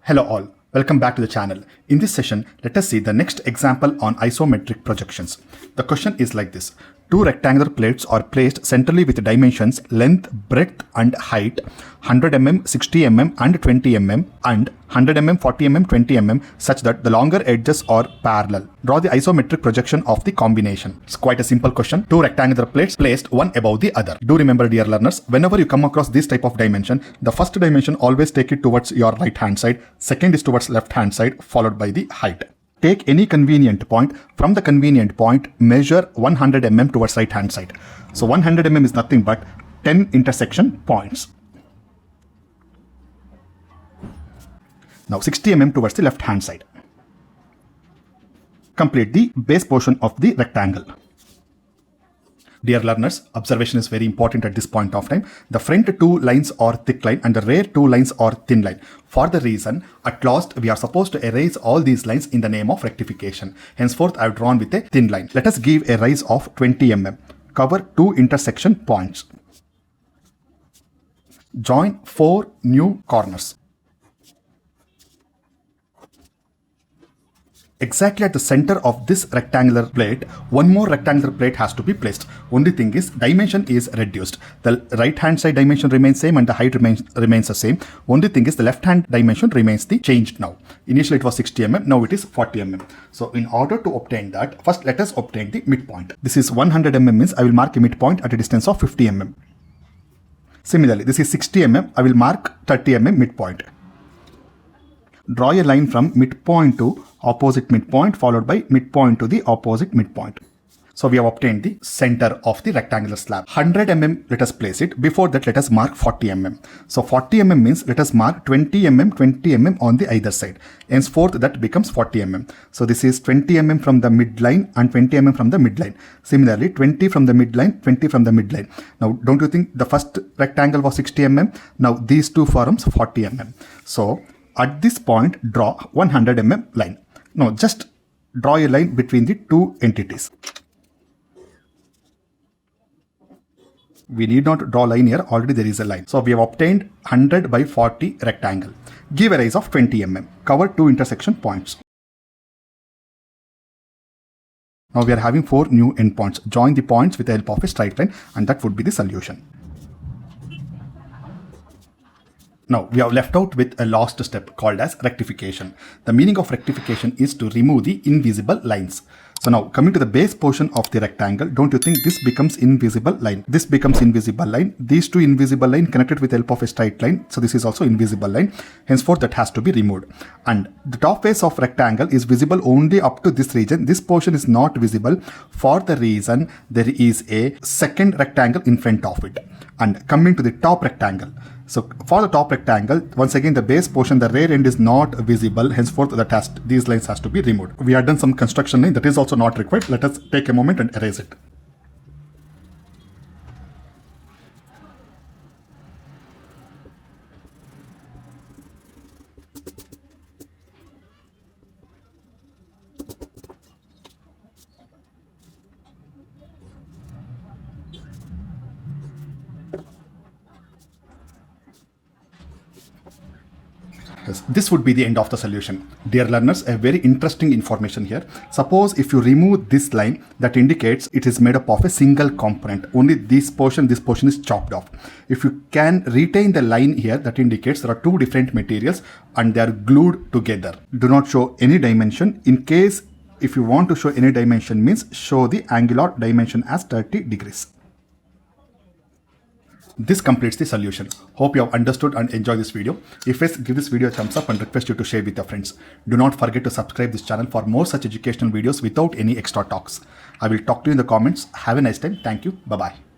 Hello all, welcome back to the channel. In this session, let us see the next example on isometric projections. The question is like this. Two rectangular plates are placed centrally with dimensions length, breadth and height 100 mm, 60 mm and 20 mm and 100 mm, 40 mm, 20 mm such that the longer edges are parallel. Draw the isometric projection of the combination. It's quite a simple question. Two rectangular plates placed one above the other. Do remember, dear learners, whenever you come across this type of dimension, the first dimension always take it towards your right hand side, second is towards left hand side followed by the height. Take any convenient point. From the convenient point, measure 100 mm towards right hand side. So 100 mm is nothing but 10 intersection points. Now 60 mm towards the left hand side. Complete the base portion of the rectangle. Dear learners, observation is very important at this point of time. The front two lines are thick line and the rear two lines are thin line. For the reason, at last we are supposed to erase all these lines in the name of rectification. Henceforth, I have drawn with a thin line. Let us give a rise of 20 mm. Cover two intersection points. Join four new corners. Exactly at the center of this rectangular plate, one more rectangular plate has to be placed. Only thing is, dimension is reduced. The right hand side dimension remains same and the height remains the same. Only thing is, the left hand dimension remains the changed now. Initially it was 60 mm, now it is 40 mm. So in order to obtain that, first let us obtain the midpoint. This is 100 mm means I will mark a midpoint at a distance of 50 mm. Similarly, this is 60 mm, I will mark 30 mm midpoint. Draw a line from midpoint to opposite midpoint followed by midpoint to the opposite midpoint. So we have obtained the center of the rectangular slab. 100 mm, let us place it. Before that, let us mark 40 mm. So 40 mm means let us mark 20 mm, 20 mm on the either side. Henceforth, that becomes 40 mm. So this is 20 mm from the midline and 20 mm from the midline. Similarly, 20 from the midline, 20 from the midline. Now, don't you think the first rectangle was 60 mm? Now, these two forms 40 mm. So at this point, draw 100 mm line. No, just draw a line between the two entities. We need not draw line here, already there is a line. So we have obtained 100 by 40 rectangle. Give a rise of 20 mm. Cover two intersection points. Now we are having four new endpoints. Join the points with the help of a straight line and that would be the solution. Now, we have left out with a last step called as rectification. The meaning of rectification is to remove the invisible lines. So now, coming to the base portion of the rectangle, don't you think this becomes invisible line? This becomes invisible line. These two invisible line connected with the help of a straight line. So this is also invisible line. Henceforth, that has to be removed. And the top face of rectangle is visible only up to this region. This portion is not visible for the reason there is a second rectangle in front of it. And coming to the top rectangle. So for the top rectangle, once again the base portion, the rear end is not visible. Henceforth, these lines has to be removed. We have done some construction line that is also not required. Let us take a moment and erase it. Yes, this would be the end of the solution. Dear learners, a very interesting information here. Suppose if you remove this line, that indicates it is made up of a single component. Only this portion is chopped off. If you can retain the line here, that indicates there are two different materials and they are glued together. Do not show any dimension. In case if you want to show any dimension, means show the angular dimension as 30 degrees. This completes the solution. Hope you have understood and enjoyed this video. If yes, give this video a thumbs up and request you to share with your friends. Do not forget to subscribe this channel for more such educational videos without any extra talks. I will talk to you in the comments. Have a nice time. Thank you. Bye-bye.